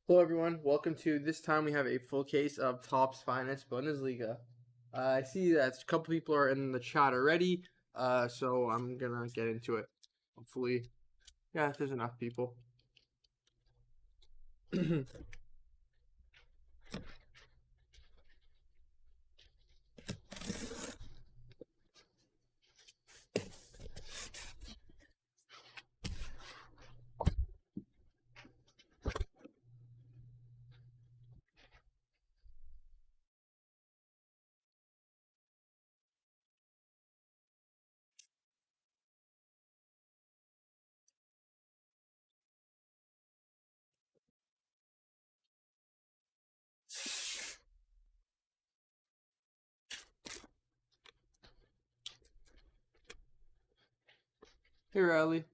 Hello, everyone. Welcome to this time we have a full case of Topps Finest Bundesliga. I see that a couple people are in the chat already, so I'm gonna get into it. Hopefully, yeah, there's enough people. Hey, Riley.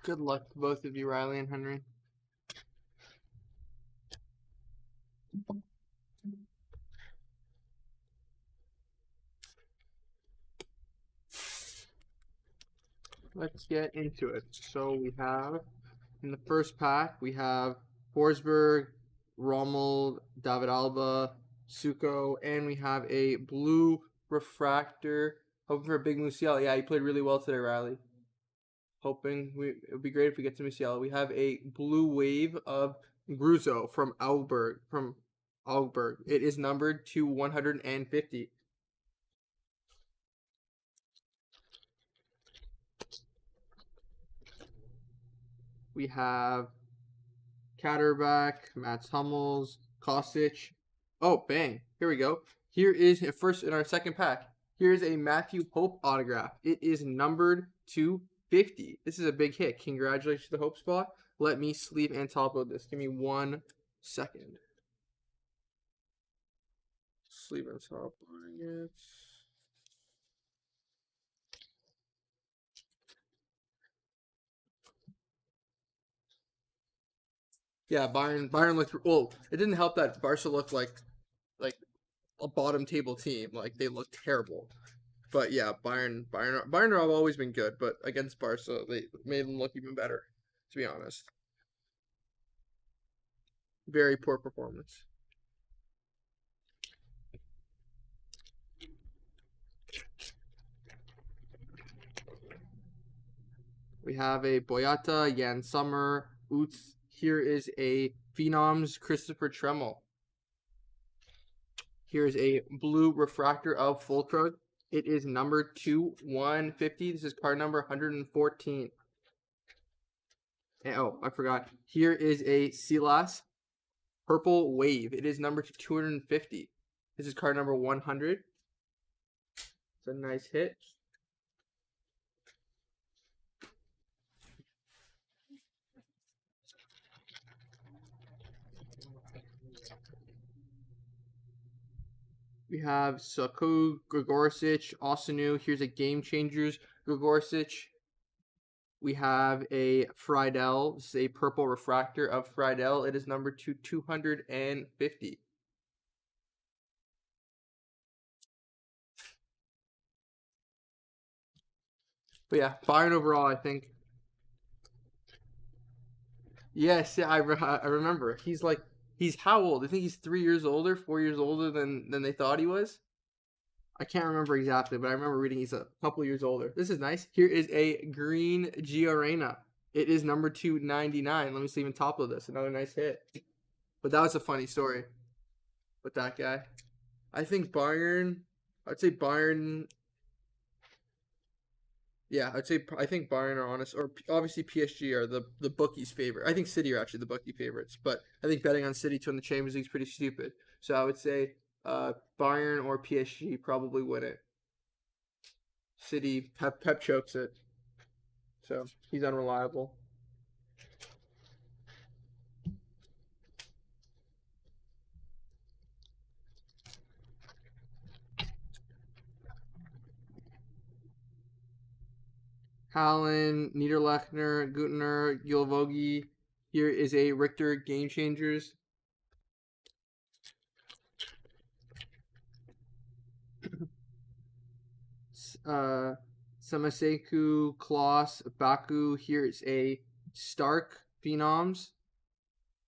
Good luck to both of you, Riley and Henry. Let's get into it. So we have in the first pack we have Forsberg, Rommel, David Alba, Suko, and we have a blue refractor. Hoping for a big Musiala. Yeah, he played really well today, Riley. Hoping it would be great if we get to Musiala. We have a blue wave of Gruzo from Augsburg. It is numbered to 150. We have Katterback, Mats Hummels, Kostic. Oh, bang. Here we go. Here is first in our second pack. Here's a Matthew Hope autograph. It is numbered to 50. This is a big hit. Congratulations to the Hope spot. Let me sleeve and top load this. Give me 1 second. Sleeve and top loading it. Yeah, Bayern looked well. It didn't help that Barca looked like a bottom table team. Like they looked terrible. But yeah, Bayern have always been good, but against Barca, they made them look even better. To be honest, very poor performance. We have a Boyata, Jan Sommer, Utz. Here is a Phenoms Christopher Tremmel. Here's a blue refractor of Fulkrug. It is numbered to 150. This is card number 114. And, oh, I forgot. Here is a Silas Purple Wave. It is numbered to 250. This is card number 100. It's a nice hit. We have Saku, Grigorsic, Osinu. Here's a Game Changers Grigorsic. We have a Friedel. This is a purple refractor of Friedel. It is numbered to 250. But yeah, Bayern overall, I think. Yes, yeah, I remember. He's how old? I think he's 3 years older, 4 years older than they thought he was. I can't remember exactly, but I remember reading he's a couple years older. This is nice. Here is a green Giorena. It is number 299. Let me see even top of this. Another nice hit. But that was a funny story with that guy. I think Bayern. I'd say Bayern. Yeah, I think Bayern are honest, or obviously PSG are the bookies' favorite. I think City are actually the bookie favorites, but I think betting on City to win the Champions League is pretty stupid. So I would say Bayern or PSG probably win it. City Pep chokes it, so he's unreliable. Hallen, Niederlechner, Gutner, Gilvogi. Here is a Richter Game Changers. Samaseku, Kloss, Baku. Here's a Stark Phenoms.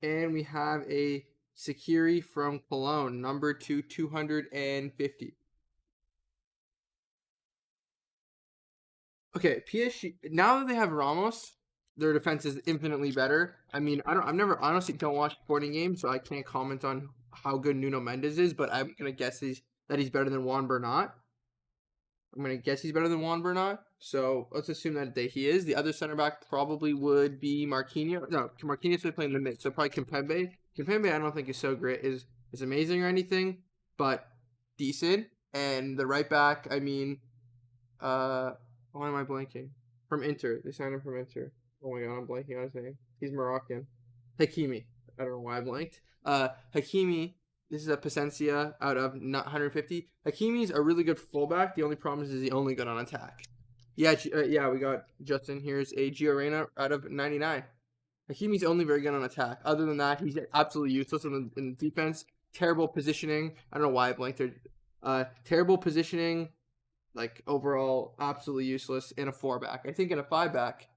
And we have a Sakiri from Cologne, number 250. Okay, PSG. Now that they have Ramos, their defense is infinitely better. I mean, I've never honestly don't watch sporting games, so I can't comment on how good Nuno Mendes is. But I'm gonna guess that he's better than Juan Bernat. I'm gonna guess he's better than Juan Bernat. So let's assume that he is. The other center back probably would be Marquinhos. No, Marquinhos would play in the mid, so probably Kimpembe. Kimpembe, I don't think is so great. Is amazing or anything, but decent. And the right back, I mean, why am I blanking? From Inter, they signed him from Inter. Oh my god, I'm blanking on his name. He's Moroccan. Hakimi. I don't know why I blanked. Hakimi. This is a Paciencia out of 150. Hakimi's a really good fullback. The only problem is he's only good on attack. Yeah, we got Justin. Here's a Gio Reyna out of 99. Hakimi's only very good on attack. Other than that, he's absolutely useless in defense. Terrible positioning. I don't know why I blanked there. Terrible positioning. Like, overall, absolutely useless in a 4-back. I think in a 5-back,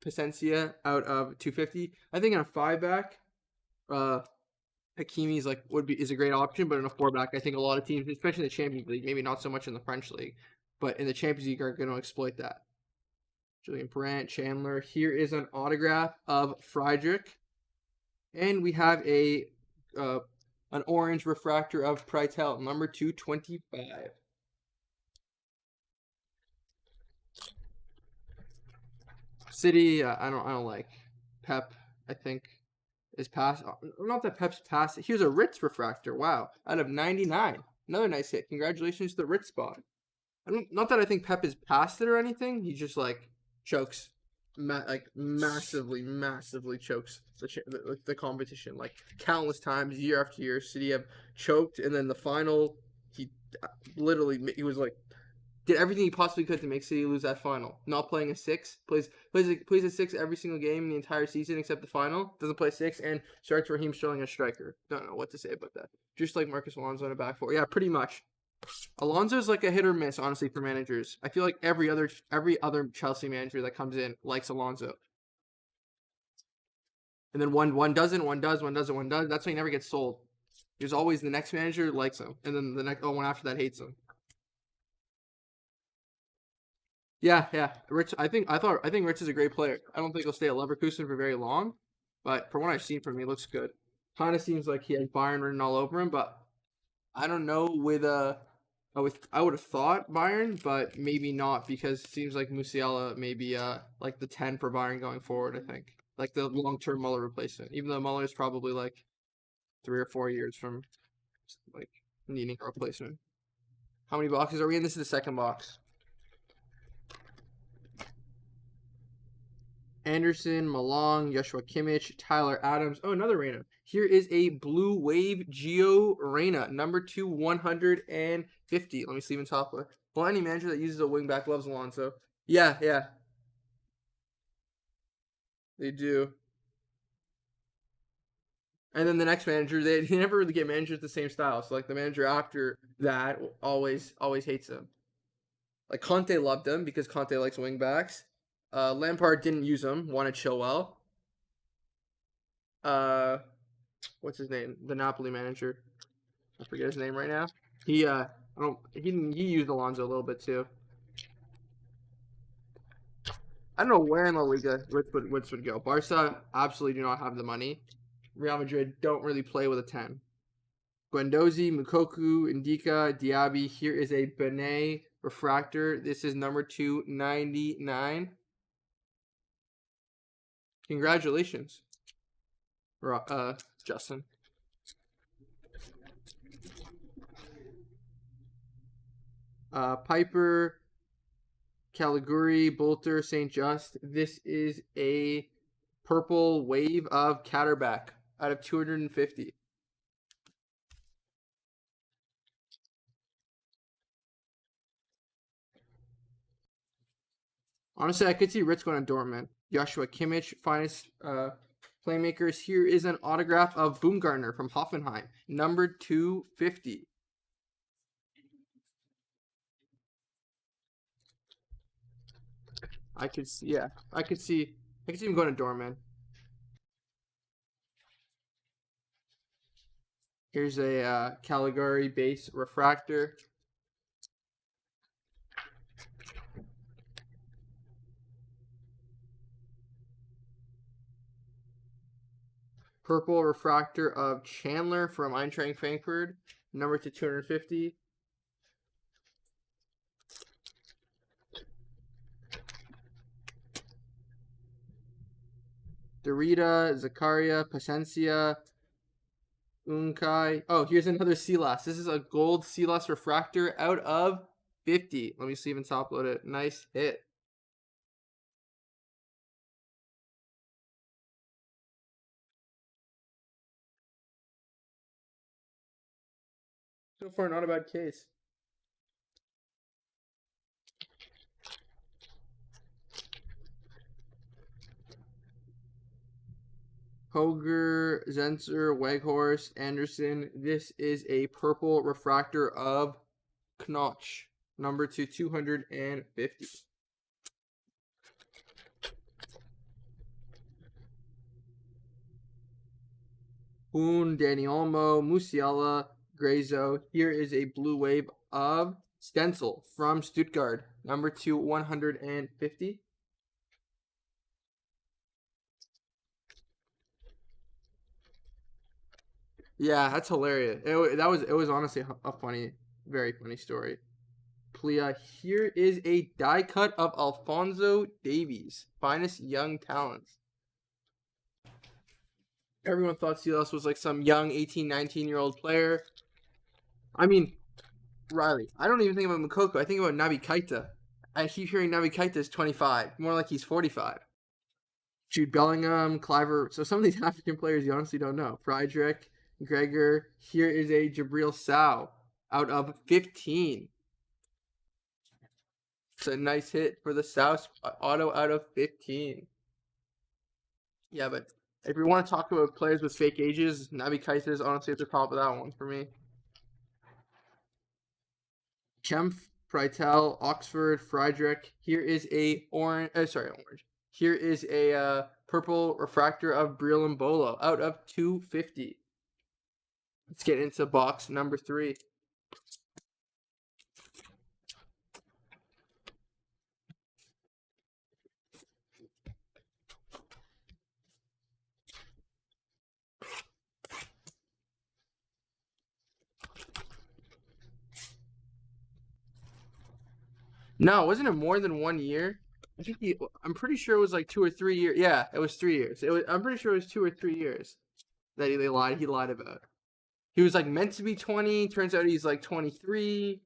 Paciencia out of 250. I think in a 5-back, Hakimi's is a great option, but in a 4-back, I think a lot of teams, especially in the Champions League, maybe not so much in the French League, but in the Champions League are going to exploit that. Julian Brandt, Chandler. Here is an autograph of Friedrich, and we have an orange refractor of Prytel, number 225. City, I don't like. Pep, I think, is past. Not that Pep's past. Here's a Ritz refractor. Wow, out of 99. Another nice hit. Congratulations to the Ritz spot. Not that I think Pep is past it or anything. He just chokes, massively chokes the competition. Like countless times, year after year, City have choked, and then the final, he was did everything he possibly could to make City lose that final. Not playing a 6, plays a 6 every single game in the entire season except the final. Doesn't play 6 and starts Raheem Sterling as striker. Don't know what to say about that. Just like Marcus Alonso in a back four. Yeah, pretty much. Alonso's like a hit or miss, honestly, for managers. I feel like every other Chelsea manager that comes in likes Alonso. And then one doesn't, one does. That's why he never gets sold. There's always the next manager likes him, and then the next one after that hates him. Yeah. Rich, I think Rich is a great player. I don't think he'll stay at Leverkusen for very long, but from what I've seen from him, he looks good. Kind of seems like he has Bayern written all over him, but I don't know I would have thought Bayern, but maybe not because it seems like Musiala may be like the 10 for Bayern going forward, I think. Like the long-term Muller replacement. Even though Muller is probably like 3 or 4 years from like needing a replacement. How many boxes are we in? This is the second box. Anderson, Malong, Joshua Kimmich, Tyler Adams. Oh, another Reyna. Here is a Blue Wave Gio Reyna, number 2, 150. Let me see even top left. Well, any manager that uses a wingback loves Alonso. Yeah. They do. And then the next manager, they never really get managers the same style. So, like, the manager after that always hates him. Like, Conte loved him because Conte likes wingbacks. Lampard didn't use him. Wanted Chilwell. What's his name? The Napoli manager. I forget his name right now. He used Alonso a little bit too. I don't know where in La Liga Wits would go. Barca absolutely do not have the money. Real Madrid don't really play with a 10. Guendouzi, Mukoku, Indika, Diaby. Here is a Benet refractor. This is number 299. Congratulations, Justin. Piper, Caliguri, Bolter, St. Just. This is a purple wave of Catterback out of 250. Honestly, I could see Ritz going to Dortmund. Joshua Kimmich, finest playmakers. Here is an autograph of Baumgartner from Hoffenheim, number 250. I could see, yeah, I could see him going to Dortmund. Here's a Caligari base refractor. Purple refractor of Chandler from Eintracht Frankfurt, number to 250. Derrida, Zakaria, Pacencia, Unkai. Oh, here's another Silas. This is a gold Silas refractor out of 50. Let me see even top load it. Nice hit. So far, not a bad case. Hoger, Zenzer, Weghorst, Anderson. This is a purple refractor of Knotch, number to 250. Boone, Danny Olmo, Musiala, Grazo. Here is a blue wave of Stencil from Stuttgart, number to 150. Yeah, that's hilarious. It was honestly a funny, very funny story. Plia, here is a die cut of Alphonso Davies, finest young talents. Everyone thought Silas was like some young 18, 19-year-old player. I mean, Riley, I don't even think about Mukoko. I think about Naby Keita. I keep hearing Naby Keita is 25. More like he's 45. Jude Bellingham, Cliver. So some of these African players you honestly don't know. Friedrich, Gregor. Here is a Jabril Sow out of 15. It's a nice hit for the South auto out of 15. Yeah, but if you want to talk about players with fake ages, Naby Keita is honestly at the top of that one for me. Kempf, Prytel, Oxford, Friedrich. Here is a orange. Orange. Here is a purple refractor of Briel Mbolo out of 250. Let's get into box number 3. No, wasn't it more than 1 year? I'm pretty sure it was like 2 or 3 years. Yeah, it was 3 years. I'm pretty sure it was 2 or 3 years that he lied about. He was like meant to be 20. Turns out he's like 23.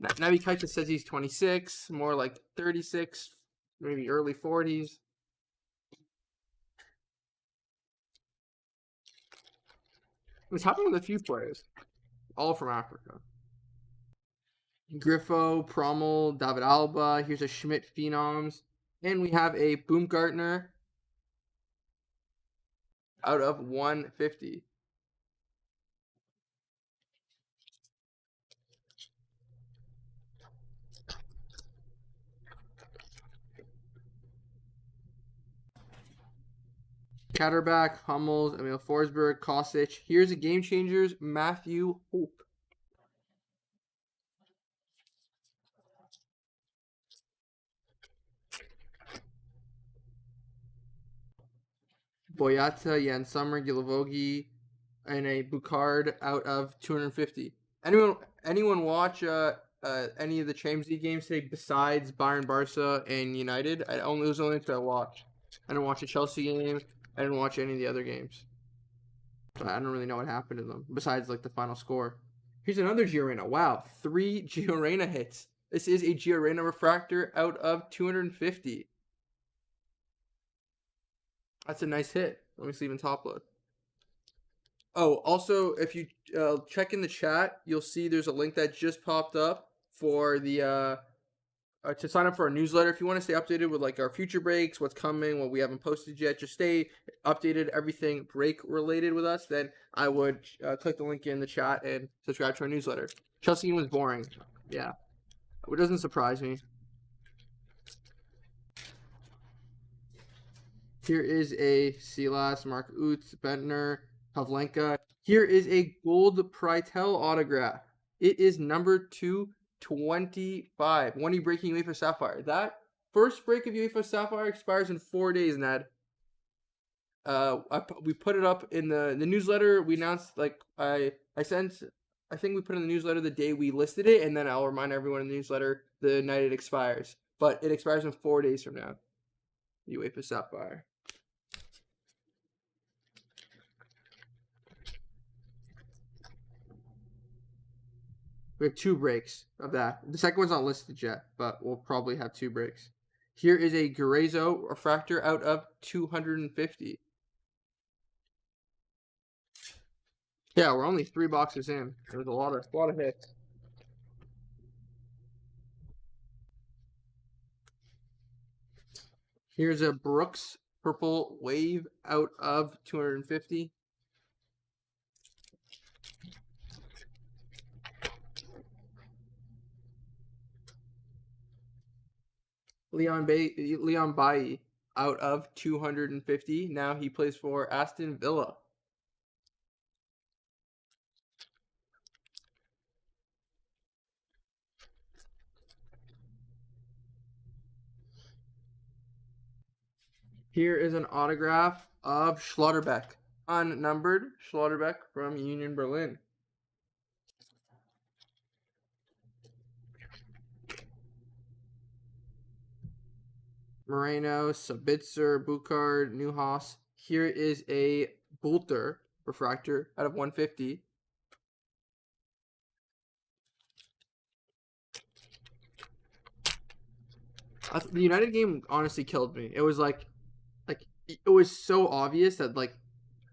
Naby Keita says he's 26, more like 36, maybe early 40s. It's happened with a few players, all from Africa. Griffo, Prommel, David Alba. Here's a Schmidt Phenoms. And we have a Baumgartner out of 150. Catterback, Hummels, Emil Forsberg, Kostic. Here's a Game Changers, Matthew Hope. Boyata, Jan Sommer, Gilavogi, and a Boucard out of 250. Anyone watch any of the Champions League games today besides Bayern, Barca, and United? It was only two I watched. I didn't watch the Chelsea game. I didn't watch any of the other games. So I don't really know what happened to them besides like the final score. Here's another Giorena. Wow, 3 Giorena hits. This is a Giorena refractor out of 250. That's a nice hit. Let me see even top load. Oh, also, if you check in the chat, you'll see there's a link that just popped up for the to sign up for our newsletter. If you want to stay updated with like our future breaks, what's coming, what we haven't posted yet, just stay updated, everything break related with us, then I would click the link in the chat and subscribe to our newsletter. Chelsea game was boring. Yeah. It doesn't surprise me. Here is a Silas, Mark Utz, Bentner, Pavlenka. Here is a gold Prytel autograph. It is number 225. When are you breaking UEFA Sapphire? That first break of UEFA Sapphire expires in 4 days, Ned. We put it up in the newsletter. We announced, like, I think we put in the newsletter the day we listed it, and then I'll remind everyone in the newsletter the night it expires. But it expires in 4 days from now. UEFA Sapphire. We have 2 breaks of that. The second one's not listed yet, but we'll probably have 2 breaks. Here is a Garazo refractor out of 250. Yeah, we're only 3 boxes in. There's a lot of hits. Here's a Brooks purple wave out of 250. Leon Bailly out of 250. Now he plays for Aston Villa. Here is an autograph of Schlotterbeck. Unnumbered Schlotterbeck from Union Berlin. Moreno, Sabitzer, Bukard, Neuhaus. Here is a Bolter refractor out of 150. The United game honestly killed me. It was like it was so obvious that, like,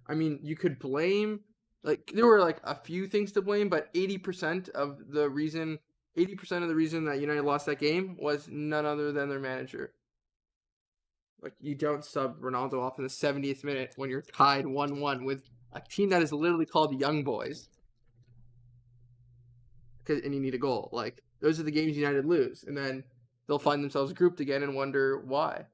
I mean, you could blame, like, there were like a few things to blame, but 80% of the reason that United lost that game was none other than their manager. Like, you don't sub Ronaldo off in the 70th minute when you're tied 1-1 with a team that is literally called Young Boys. And you need a goal. Like, those are the games United lose. And then they'll find themselves grouped again and wonder why.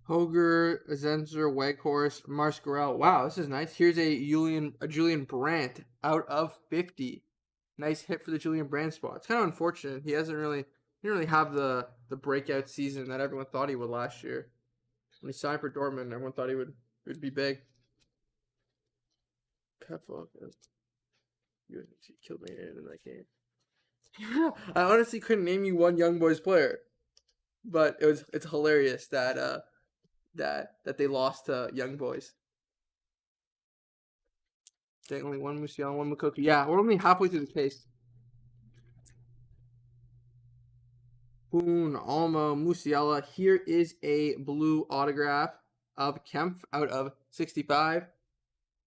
Hoger, Zenzer, Weghorst, Marscarell. Wow, this is nice. Here's a Julian Brandt out of 50. Nice hit for the Julian Brandt spot. It's kind of unfortunate. He didn't really have the breakout season that everyone thought he would last year. When he signed for Dortmund, everyone thought he would be big. You killed me in that game. I honestly couldn't name you one Young Boys player, but it's hilarious that that they lost to Young Boys. They only one Musiala, one Mukoku. Yeah, we're only halfway through the case. Boone, Almo, Musiala. Here is a blue autograph of Kempf out of 65.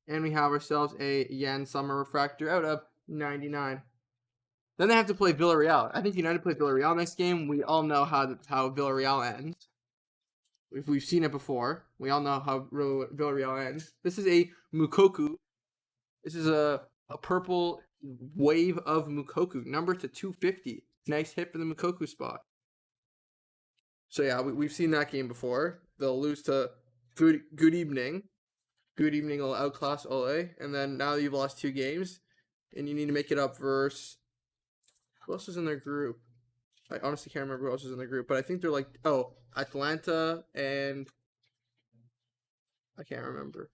And we have ourselves a Jan Sommer refractor out of 99. Then they have to play Villarreal. I think United play Villarreal next game. We all know how Villarreal ends. We've seen it before. We all know how Villarreal ends. This is a Mukoku. This is a purple wave of Mukoku, number to 250. Nice hit for the Mukoku spot. So yeah, we've seen that game before. They'll lose to Good Evening. Good Evening will outclass Ole. And then now you've lost 2 games, and you need to make it up versus... Who else was in their group? I honestly can't remember who else was in their group, but I think they're like, Atlanta and... I can't remember.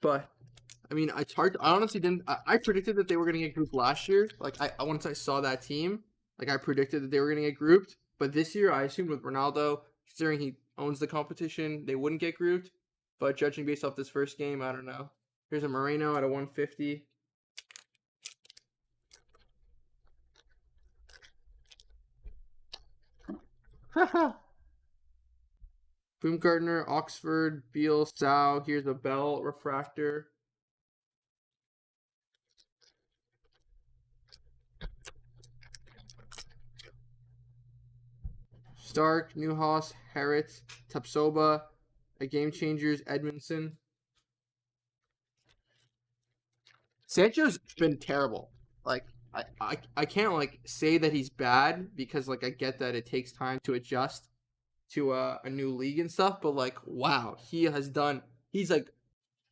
But, I mean, it's hard. I honestly didn't... I predicted that they were going to get grouped last year. Like, once I saw that team, Like I predicted that they were going to get grouped, but this year I assumed with Ronaldo, considering he owns the competition, they wouldn't get grouped. But judging based off this first game, I don't know. Here's a Moreno at a 150. Baumgartner, Oxford, Beal, Sau. Here's a Bell refractor. Stark, Newhouse, Harrit, Tapsoba, a Game Changers, Edmondson. Sancho's been terrible. Like I can't like say that he's bad because like I get that it takes time to adjust to a new league and stuff, but like wow, he has done. He's like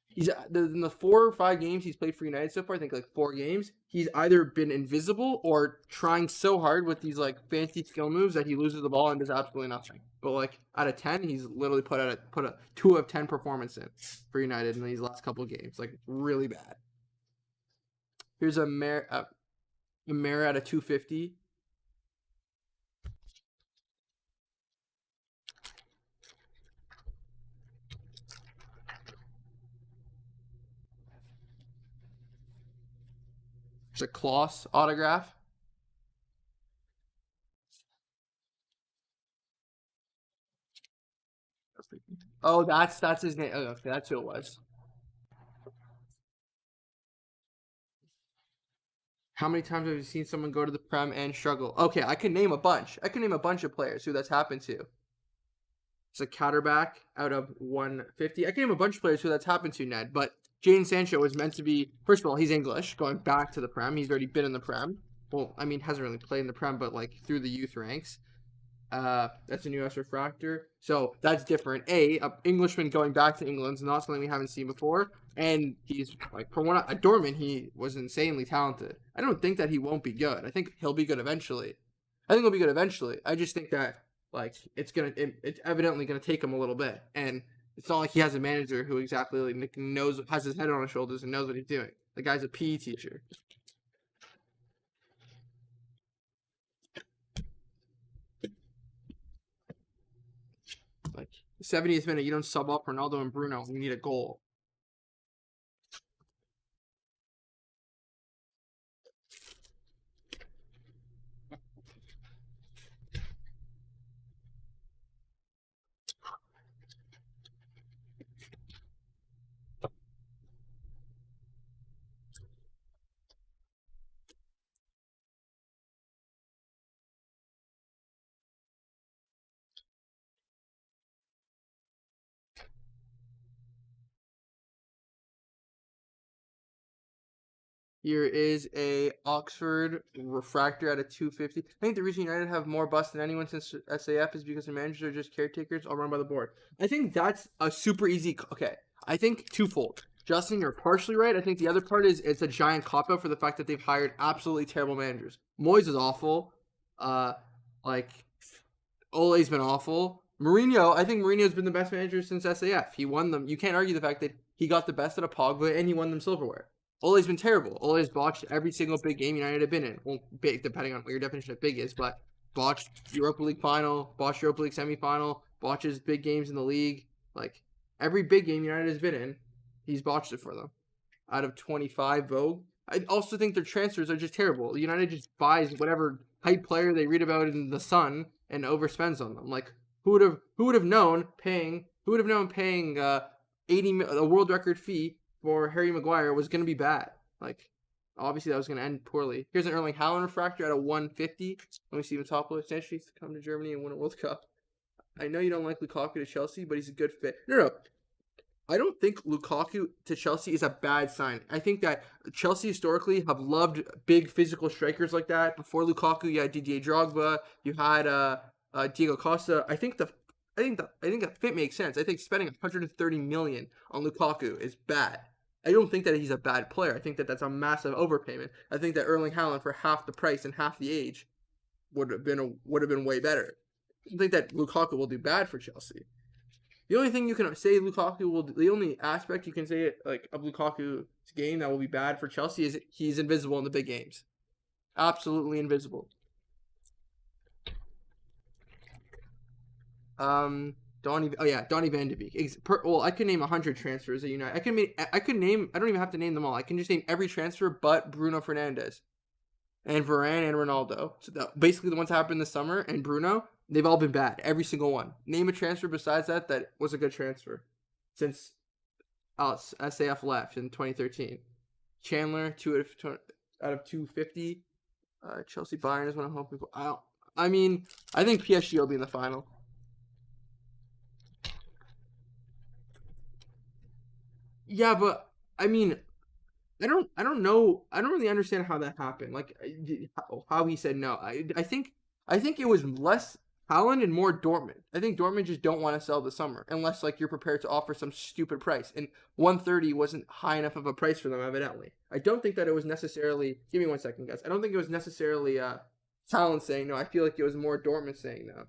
he's in the 4 or 5 games he's played for United so far. I think like 4 games. He's either been invisible or trying so hard with these like fancy skill moves that he loses the ball and does absolutely nothing. But like out of 10, he's literally put a 2 of 10 performance in for United in these last couple of games. Like really bad. Here's a Mare at a 250. There's a Kloss autograph. Oh, that's his name. Oh, okay, that's who it was. How many times have you seen someone go to the Prem and struggle? Okay, I can name a bunch. I can name a bunch of players who that's happened to. It's a counterback out of 150. I can name a bunch of players who that's happened to, Ned. But Jadon Sancho was meant to be, first of all, he's English, going back to the Prem. He's already been in the Prem. Well, I mean, hasn't really played in the Prem, but like through the youth ranks. That's a new S refractor. So that's different. A Englishman going back to England is not something we haven't seen before. And he's like, for one, at Dortmund, he was insanely talented. I don't think that he won't be good. I think he'll be good eventually. I just think that like it's evidently gonna take him a little bit, and it's not like he has a manager who exactly like knows, has his head on his shoulders and knows what he's doing. The guy's a PE teacher. Like 70th minute, you don't sub up Ronaldo and Bruno. We need a goal. Here is a Oxford refractor at a 250. I think the reason United have more busts than anyone since SAF is because the managers are just caretakers, all run by the board. I think that's a super easy. Okay, I think twofold. Justin, you're partially right. I think the other part is it's a giant cop out for the fact that they've hired absolutely terrible managers. Moyes is awful. Like Ole's been awful. Mourinho, I think Mourinho's been the best manager since SAF. He won them. You can't argue the fact that he got the best out of Pogba and he won them silverware. Ole's been terrible. Ole's botched every single big game United have been in. Well, big, depending on what your definition of big is, but botched Europa League final, botched Europa League semifinal, botches big games in the league. Like, every big game United has been in, he's botched it for them. Out of 25 Vogue. I also think their transfers are just terrible. United just buys whatever hype player they read about in the Sun and overspends on them. Like, who would have known paying 80 a world record fee for Harry Maguire was going to be bad. Like, obviously that was going to end poorly. Here's an Erling Haaland refractor at a 150. Let me see him top list. Sancho needs to come to Germany and win a World Cup. I know you don't like Lukaku to Chelsea, but he's a good fit. No. I don't think Lukaku to Chelsea is a bad sign. I think that Chelsea historically have loved big physical strikers like that. Before Lukaku, you had Didier Drogba, you had Diego Costa. I think that fit makes sense. I think spending 130 million on Lukaku is bad. I don't think that he's a bad player. I think that that's a massive overpayment. I think that Erling Haaland for half the price and half the age would have been way better. I don't think that Lukaku will do bad for Chelsea. The only thing you can say the only aspect you can say like of Lukaku's game that will be bad for Chelsea is he's invisible in the big games. Absolutely invisible. Donny. Oh yeah, Donny Van de Beek. Well, I could name 100 transfers at United. I could name. I don't even have to name them all. I can just name every transfer but Bruno Fernandes and Varane and Ronaldo. So basically the ones that happened this summer and Bruno, they've all been bad. Every single one. Name a transfer besides that was a good transfer since SAF left in 2013. Chandler, out of 250. Chelsea Bayern is one of home people. I think PSG will be in the final. Yeah, but I mean, I don't know. I don't really understand how that happened. Like how he said no. I think it was less Haaland and more Dortmund. I think Dortmund just don't want to sell this summer unless like you're prepared to offer some stupid price. And 130 wasn't high enough of a price for them evidently. I don't think that it was necessarily. Give me 1 second, guys. I don't think it was necessarily Haaland saying no. I feel like it was more Dortmund saying no.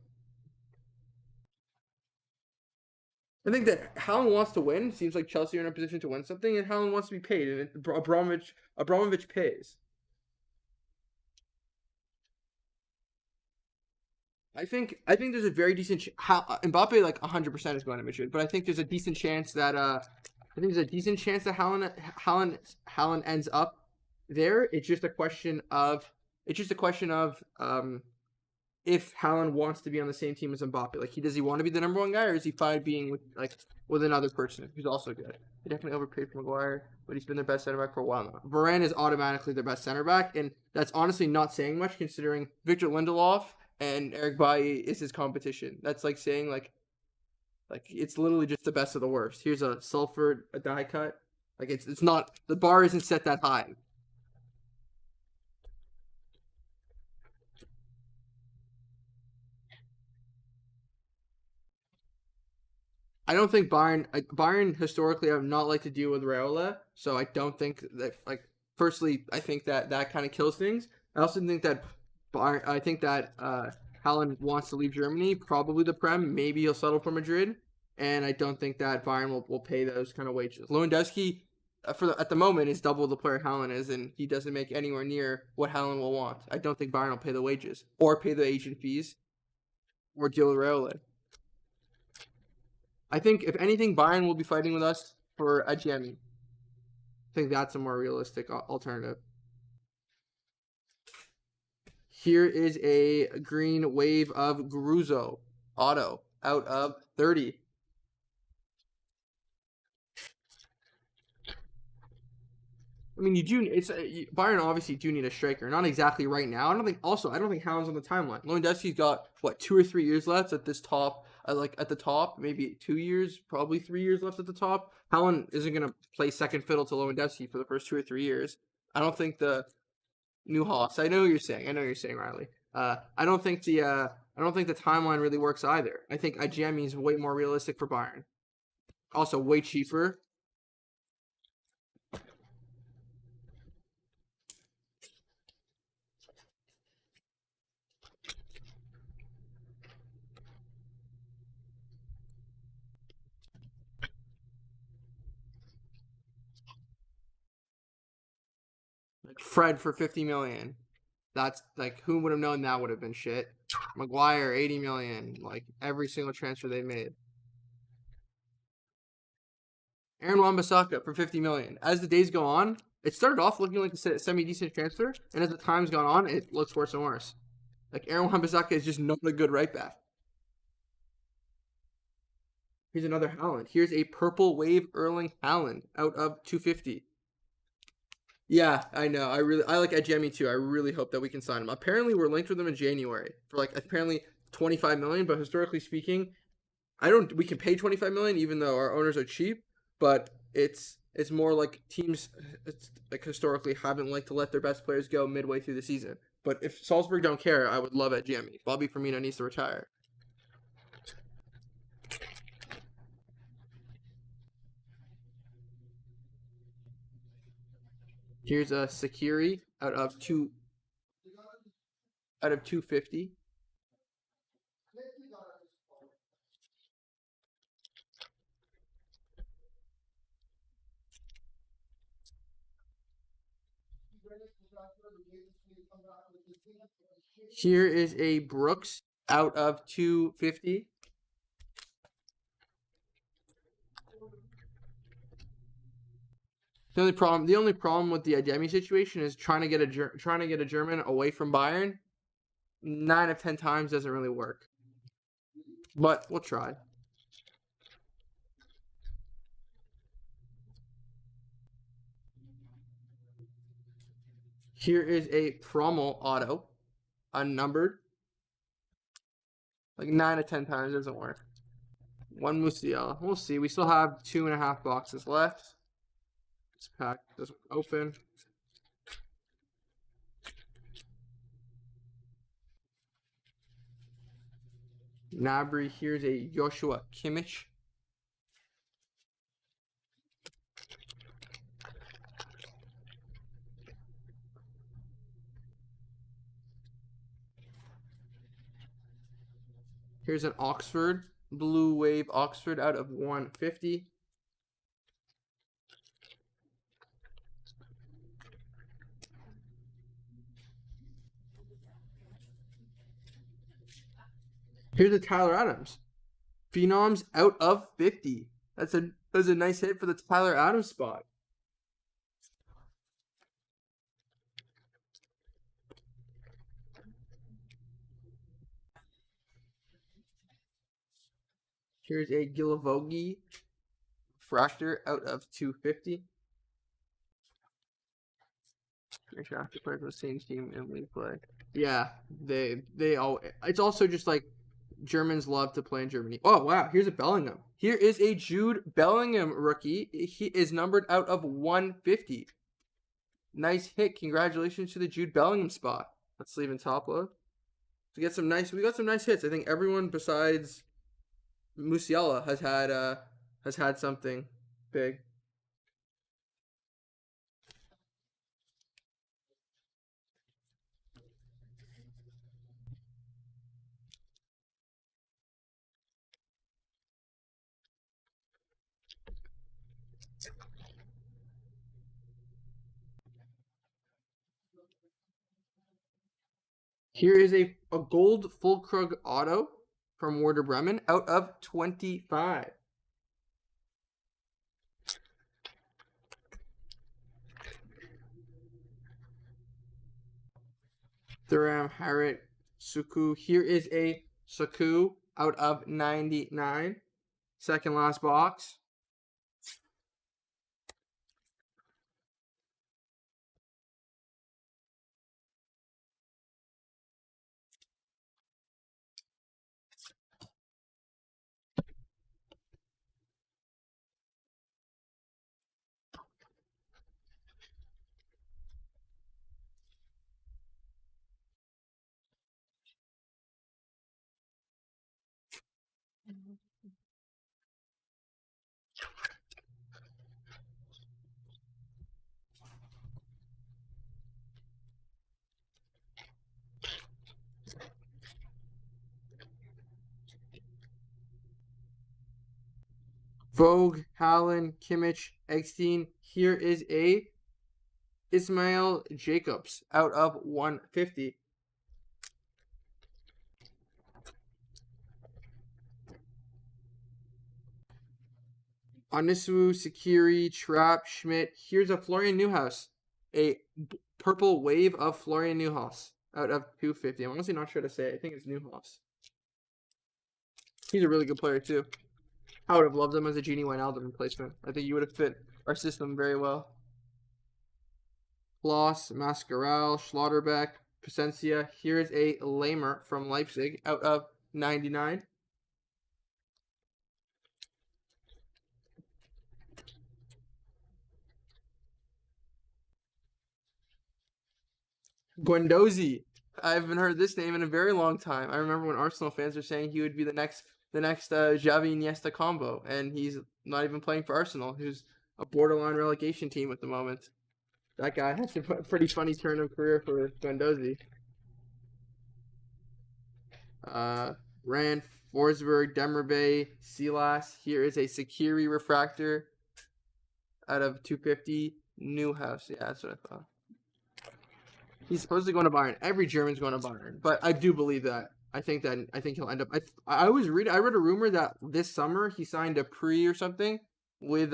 I think that Haaland wants to win. Seems like Chelsea are in a position to win something, and Haaland wants to be paid, and Abramovich pays. I think there's a very decent Mbappe like 100% is going to Madrid, but I think there's a decent chance that Haaland ends up there. It's just a question of if Haaland wants to be on the same team as Mbappe. Like, does he want to be the number one guy, or is he fine being with another person who's also good? He definitely overpaid for Maguire, but he's been their best center back for a while now. Varane is automatically their best center back, and that's honestly not saying much considering Victor Lindelof and Eric Bailly is his competition. That's like saying like it's literally just the best of the worst. Here's a Salford, a die cut. Like it's not, the bar isn't set that high. I don't think Bayern historically have not liked to deal with Raiola, so I don't think that personally I think that kind of kills things. I also think that Haaland wants to leave Germany, probably the Prem. Maybe he'll settle for Madrid, and I don't think that Bayern will pay those kind of wages. Lewandowski, at the moment, is double the player Haaland is, and he doesn't make anywhere near what Haaland will want. I don't think Bayern will pay the wages or pay the agent fees or deal with Raiola. I think if anything, Bayern will be fighting with us for a Jemmy. I think that's a more realistic alternative. Here is a green wave of Gruzo auto out of 30. I mean, Bayern obviously do need a striker. Not exactly right now. I don't think Haaland's on the timeline. Lewandowski's got what 2 or 3 years left at this top. At the top, maybe 2 years, probably 3 years left at the top. Haaland isn't gonna play second fiddle to Lewandowski for the first 2 or 3 years. I don't think the new Haas. I know what you're saying. Riley. I don't think the timeline really works either. I think IGME is way more realistic for Bayern. Also, way cheaper. Like Fred for 50 million. That's like, who would have known that would have been shit. Maguire 80 million. Like every single transfer they made. Aaron Wan-Bissaka for 50 million. As the days go on, it started off looking like a semi-decent transfer, and as the time's gone on, it looks worse and worse. Like Aaron Wan-Bissaka is just not a good right back. Here's another Haaland. Here's a purple wave Erling Haaland out of 250. Yeah, I know. I like Adjemi too. I really hope that we can sign him. Apparently, we're linked with him in January for like apparently 25 million. But historically speaking, we can pay 25 million even though our owners are cheap. But it's more like teams like historically haven't liked to let their best players go midway through the season. But if Salzburg don't care, I would love Adjemi. Bobby Firmino needs to retire. Here's a Sakiri out of 250. Here is a Brooks out of 250. The only problem with the Ademi situation is trying to get a German away from Bayern. 9 out of 10 times doesn't really work, but we'll try. Here is a Promo auto, unnumbered. Like 9 out of 10 times doesn't work. One Musiala. We'll see. We still have 2.5 boxes left. This pack doesn't open. Gnabry. Here's a Joshua Kimmich. Here's an Oxford. Blue Wave Oxford out of 150. Here's a Tyler Adams. Phenoms out of 50. That's a nice hit for the Tyler Adams spot. Here's a Gilavogi Fractor out of 250. Make sure I have to play for the same team in league play. Yeah, they all. It's also just like Germans love to play in Germany. Oh wow, here's a Bellingham. Here is a Jude Bellingham rookie. He is numbered out of 150. Nice hit. Congratulations to the Jude Bellingham spot. Let's leave in top load. We got some nice hits. I think everyone besides Musiala has had something big. Here is a gold Fulkrug auto from Werder Bremen out of 25. Thuram, Harit, Suku. Here is a Suku out of 99. Second last box. Vogue, Haaland, Kimmich, Eggstein. Here is a Ismail Jacobs out of 150. Onisu, Sakiri, Trapp, Schmidt. Here's a Florian Neuhaus. A purple wave of Florian Neuhaus out of 250. I'm honestly not sure to say it. I think it's Neuhaus. He's a really good player too. I would have loved him as a Genie Wijnaldum replacement. I think he would have fit our system very well. Kloss, Mascaral, Schlotterbeck, Presencia. Here's a Lamer from Leipzig out of 99. Guendouzi. I haven't heard this name in a very long time. I remember when Arsenal fans were saying he would be the next Xavi Iniesta combo, and he's not even playing for Arsenal, who's a borderline relegation team at the moment. That guy has a pretty funny turn of career for Guendouzi. Rand, Forsberg, Demirbe, Silas. Here is a Sakiri refractor out of 250. Neuhaus. Yeah, that's what I thought. He's supposed to go to Bayern. Every German's going to Bayern, but I do believe that. I think he'll end up. I read a rumor that this summer he signed a pre or something with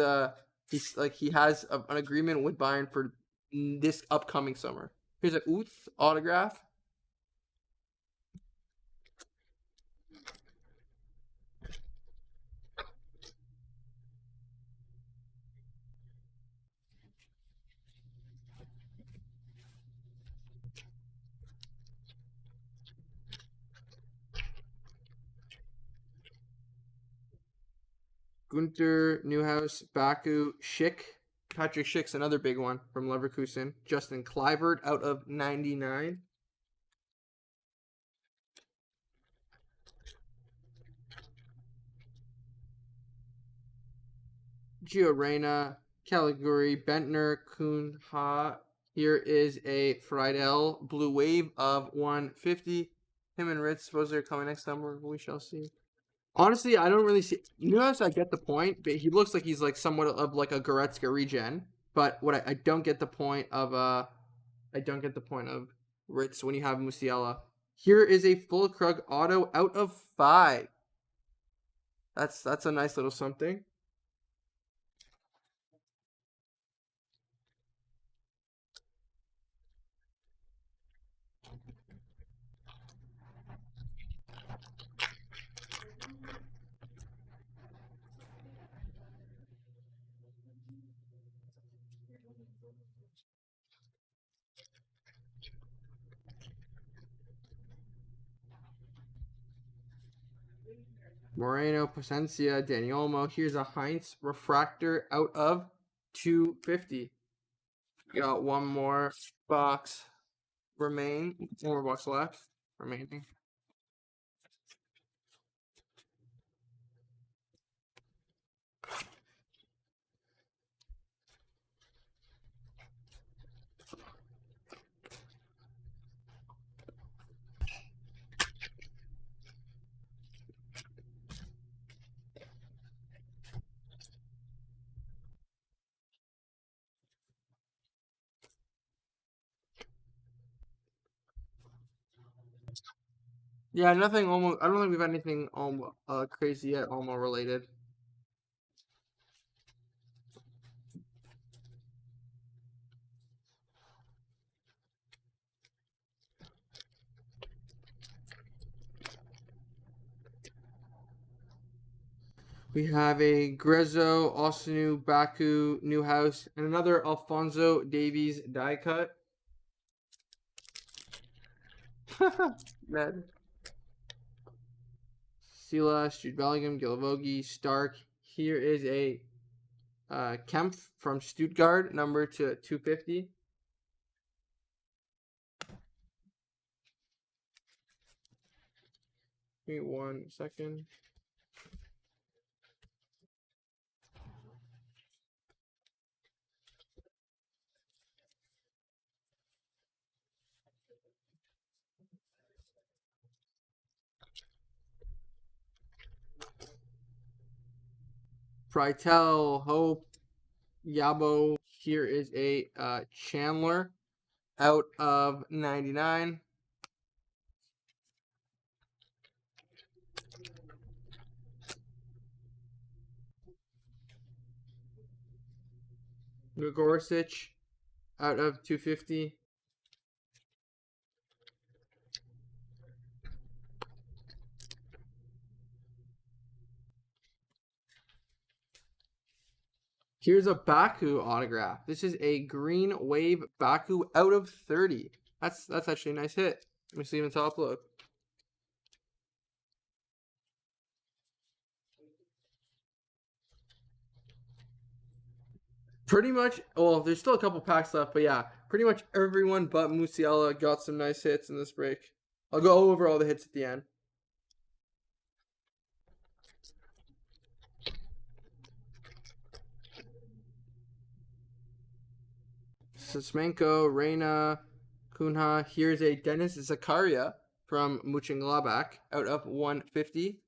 he has an agreement with Bayern for this upcoming summer. Here's a Uth autograph. Gunter, Newhouse, Baku, Schick. Patrick Schick's another big one from Leverkusen. Justin Kluivert out of 99. Gio Reyna, Caliguri, Bentner, Kunha. Here is a Friedel Blue Wave of 150. Him and Ritz supposedly are coming next summer. We shall see. Honestly, I don't really see. Newhouse, I get the point, but he looks like he's like somewhat of like a Goretzka regen. But what I don't get the point of Ritz when you have Musiala. Here is a full Krug auto out of 5. That's a nice little something. Moreno, Placencia, Dani Olmo. Here's a Heinz refractor out of 250. Got one more box remaining. One more box left remaining. Yeah, nothing almost. I don't think we've had anything crazy yet, almost related. We have a Grezzo, Osinu, Baku, Newhouse, and another Alfonso Davies die cut. Red. Silas, Jude Bellingham, Gilavogi, Stark. Here is a Kempf from Stuttgart, number to 250. Give me 1 second. Prytel, Hope, Yabo. Here is a Chandler out of 99. Gorsic out of 250. Here's a Baku autograph. This is a Green Wave Baku out of 30. That's actually a nice hit. Let me see him in top load. Pretty much, well, there's still a couple packs left, but yeah, pretty much everyone but Musiala got some nice hits in this break. I'll go over all the hits at the end. Sismenko, Reyna, Kunha. Here's a Dennis Zakaria from Mönchengladbach out of 150.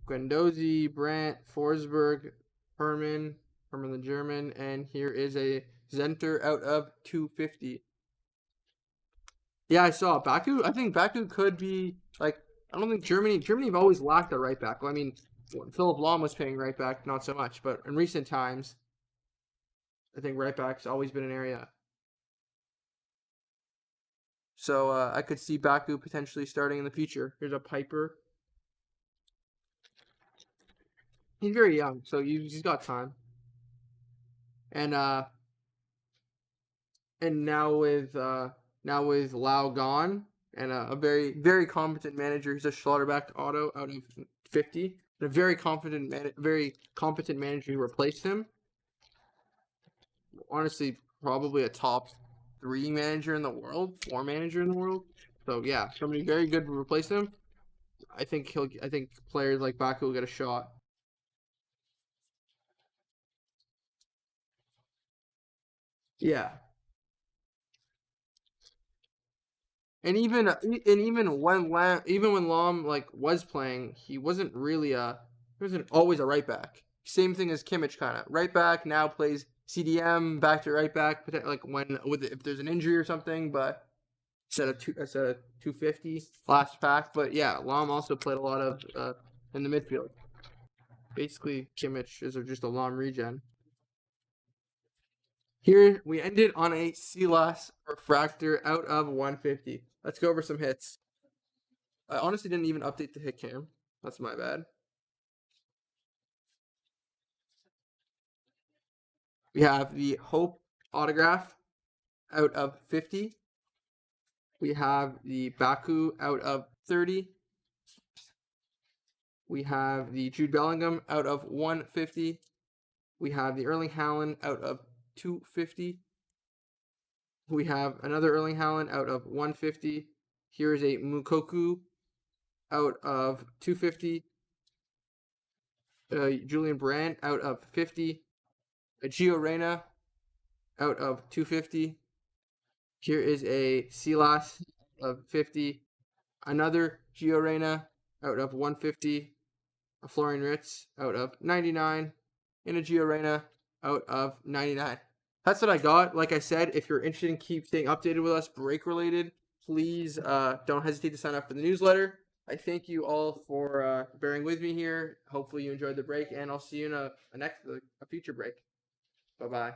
Guendouzi, Brandt, Forsberg, Herman the German, and here is a Zenter out of 250. Yeah, I saw Baku. I think Baku could be like. I don't think Germany. Germany have always lacked a right back. Well, I mean, when Philip Lahm was playing right back, not so much, but in recent times, I think right back's always been an area. So I could see Baku potentially starting in the future. Here's a Piper. He's very young, so he's got time. And now with Lau gone and a very competent manager. He's a Schlotterbeck auto out of 50. And a very competent manager who replaced him. Honestly, probably a top 3 manager in the world, 4 manager in the world. So yeah, somebody very good to replace him. I think players like Baku will get a shot. Yeah, and even when Lam like was playing, he wasn't always a right back. Same thing as Kimmich, kind of right back. Now plays CDM back to right back, like when if there's an injury or something. But instead of 250 last pack. But yeah, Lam also played a lot of in the midfield. Basically, Kimmich is just a Lam regen. Here we ended on a Silas refractor out of 150. Let's go over some hits. I honestly didn't even update the hit cam. That's my bad. We have the Hope autograph out of 50. We have the Baku out of 30. We have the Jude Bellingham out of 150. We have the Erling Haaland out of 250. We have another Erling Haaland out of 150. Here is a Mukoku out of 250. Julian Brandt out of 50. A Gio Reyna out of 250. Here is a Silas of 50. Another Gio Reyna out of 150. A Florian Ritz out of 99. And a Gio Reyna out of 99. That's what I got. Like I said, if you're interested in keep staying updated with us, break related, please don't hesitate to sign up for the newsletter. I thank you all for bearing with me here. Hopefully you enjoyed the break, and I'll see you in a future break. Bye-bye.